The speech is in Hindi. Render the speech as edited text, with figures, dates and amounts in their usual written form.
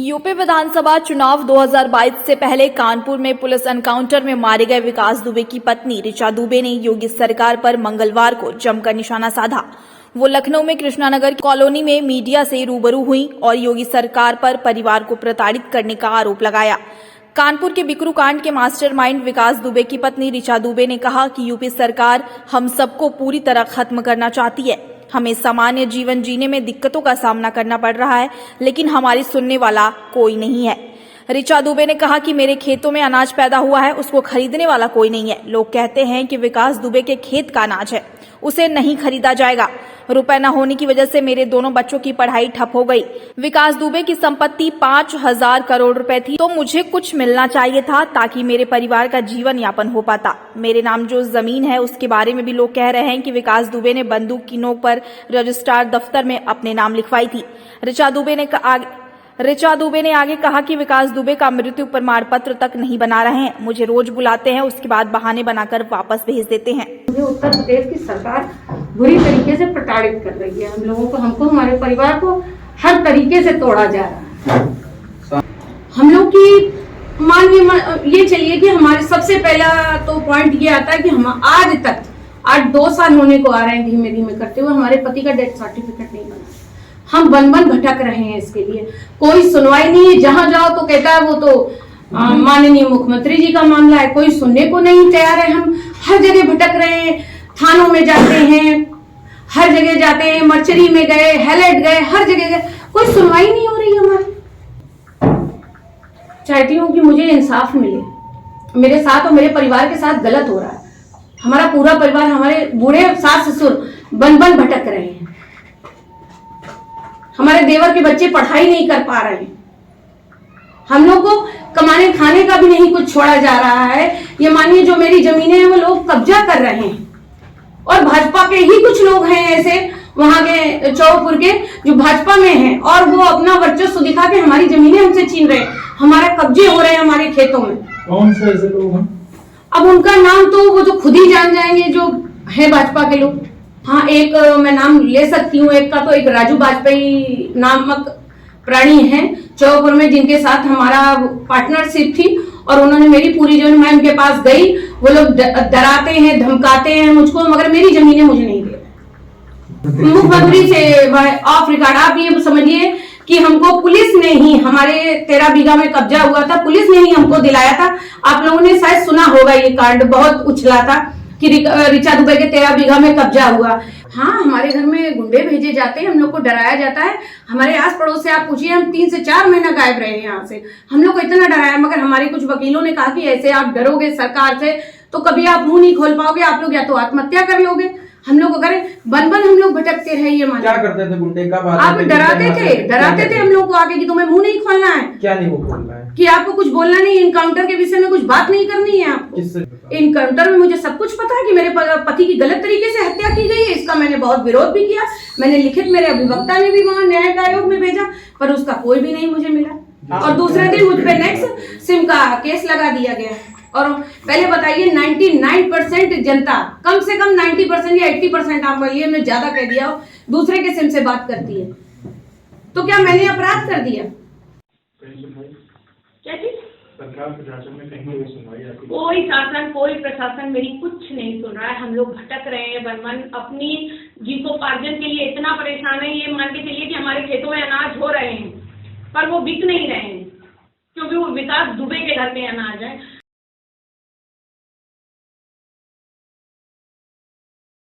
यूपी विधानसभा चुनाव 2022 से पहले कानपुर में पुलिस एनकाउंटर में मारे गए विकास दुबे की पत्नी ऋचा दुबे ने योगी सरकार पर मंगलवार को जमकर निशाना साधा। वो लखनऊ में कृष्णानगर कॉलोनी में मीडिया से रूबरू हुई और योगी सरकार पर परिवार को प्रताड़ित करने का आरोप लगाया। कानपुर के बिकरू कांड के मास्टरमाइंड विकास दुबे की पत्नी ऋचा दुबे ने कहा कि यूपी सरकार हम सबको पूरी तरह खत्म करना चाहती है। हमें सामान्य जीवन जीने में दिक्कतों का सामना करना पड़ रहा है, लेकिन हमारी सुनने वाला कोई नहीं है। ऋचा दुबे ने कहा कि मेरे खेतों में अनाज पैदा हुआ है, उसको खरीदने वाला कोई नहीं है। लोग कहते हैं कि विकास दुबे के खेत का अनाज है, उसे नहीं खरीदा जाएगा। रुपए न होने की वजह से मेरे दोनों बच्चों की पढ़ाई ठप हो गई। विकास दुबे की संपत्ति 5,000 करोड़ रुपए थी, तो मुझे कुछ मिलना चाहिए था ताकि मेरे परिवार का जीवन यापन हो पाता। मेरे नाम जो जमीन है उसके बारे में भी लोग कह रहे हैं कि विकास दुबे ने बंदूक की नोक पर रजिस्ट्रार दफ्तर में अपने नाम लिखवाई थी। ऋचा दुबे ने आगे कहा कि विकास दुबे का मृत्यु प्रमाण पत्र तक नहीं बना रहे हैं। मुझे रोज बुलाते हैं, उसके बाद बहाने बनाकर वापस भेज देते हैं। उत्तर प्रदेश की सरकार बुरी तरीके से प्रताड़ित कर रही है। हम लोगों को, हमको, हमारे परिवार को हर तरीके से तोड़ा जा रहा है। हम लोग की माननीय ये चलिए कि हमारे सबसे पहला तो पॉइंट ये आता है कि हम आज तक 8-2 साल होने को आ रहे हैं धीमे धीमे करते हुए, हमारे पति का डेथ सर्टिफिकेट नहीं बना। हम बन भटक रहे हैं, इसके लिए कोई सुनवाई नहीं है। जहां जाओ तो कहता है वो तो माननीय मुख्यमंत्री जी का मामला है, कोई सुनने को नहीं तैयार है। हम हर जगह भटक रहे हैं, थानों में जाते हैं, हर जगह जाते हैं, मर्चरी में गए, हेलेट गए, हर जगह गए, कोई सुनवाई नहीं हो रही हमारी। चाहती हूँ कि मुझे इंसाफ मिले। मेरे साथ और मेरे परिवार के साथ गलत हो रहा है। हमारा पूरा परिवार, हमारे बूढ़े सास ससुर बन भटक रहे हैं। हमारे देवर के बच्चे पढ़ाई नहीं कर पा रहे हैं। हम लोग को कमाने खाने का भी नहीं कुछ छोड़ा जा रहा है। ये मानिए जो मेरी जमीनें हैं वो लोग कब्जा कर रहे हैं, और भाजपा के ही कुछ लोग हैं ऐसे वहां के चौपुर के जो भाजपा में हैं, और वो अपना वर्चस्व दिखा के हमारी जमीनें हमसे छीन रहे हैं, हमारे कब्जे हो रहे हैं हमारे खेतों में। कौन से ऐसे लोग हैं? अब उनका नाम तो वो जो खुद ही जान जाएंगे जो है भाजपा के लोग। हाँ, एक मैं नाम ले सकती हूँ। एक का तो एक राजू वाजपेयी नामक प्राणी है चौपुर में, जिनके साथ हमारा पार्टनरशिप थी, और उन्होंने मेरी पूरी जमीन, मैं उनके पास गई, वो लोग डराते हैं, धमकाते हैं मुझको, मगर मेरी जमीनें मुझे नहीं दे रहे। मुख्यमंत्री से ऑफ रिकॉर्ड आप ये समझिए कि हमको पुलिस ने ही, हमारे 13 बीघा में कब्जा हुआ था, पुलिस ने ही हमको दिलाया था। आप लोगों ने शायद सुना होगा, ये कांड बहुत उछला था कि ऋचा दुबे के 13 बीघा में कब्जा हुआ। हाँ, हमारे घर में गुंडे भेजे जाते हैं, हम लोग को डराया जाता है। हमारे आस पड़ोस से आप पूछिए, हम 3 से 4 महीना गायब रहे हैं यहाँ से। हम लोग को इतना डराया, मगर हमारे कुछ वकीलों ने कहा कि ऐसे आप डरोगे सरकार से तो कभी आप मुंह नहीं खोल पाओगे, आप लोग या तो आत्महत्या कर लोगे। हम लोग अगर बन हम लोग भटकते रहे। ये क्या करते थे गुंडे? कब आप डराते थे हम लोग को आके कि तुम्हें मुंह नहीं खोलना है। क्या नहीं खोलना है? कि आपको कुछ बोलना नहीं, इनकाउंटर के विषय में कुछ बात नहीं करनी है आपको। इनकाउंटर में मुझे सब कुछ पता है कि मेरे पति की गलत तरीके से हत्या की गई है। इसका मैंने बहुत विरोध भी किया। मैंने लिखित, मेरे अभिवक्ता ने भी वहां न्यायिक आयोग में भेजा, पर उसका कोई भी नहीं मुझे मिला। और दूसरे दिन मुझ पे नेक्स्ट सिम का केस लगा दिया गया। और पहले बताइए, 99% जनता, कम से कम 90% या 80% आप बोलिए, मैं ज्यादा कह दिया, दूसरे के सिम से बात करती है, तो क्या मैंने अपराध कर दिया? क्या चीज? सरकार प्रशासन में कहीं भी सुनवाई आती है? कोई शासन, कोई प्रशासन मेरी कुछ नहीं सुन रहा है। हम लोग भटक रहे हैं बन अपनी जीविकोपार्जन के लिए इतना परेशान है। ये मान के चलिए कि हमारे खेतों में अनाज हो रहे हैं, पर वो बिक नहीं रहे हैं, क्योंकि वो विकास दुबे के घर में अनाज है।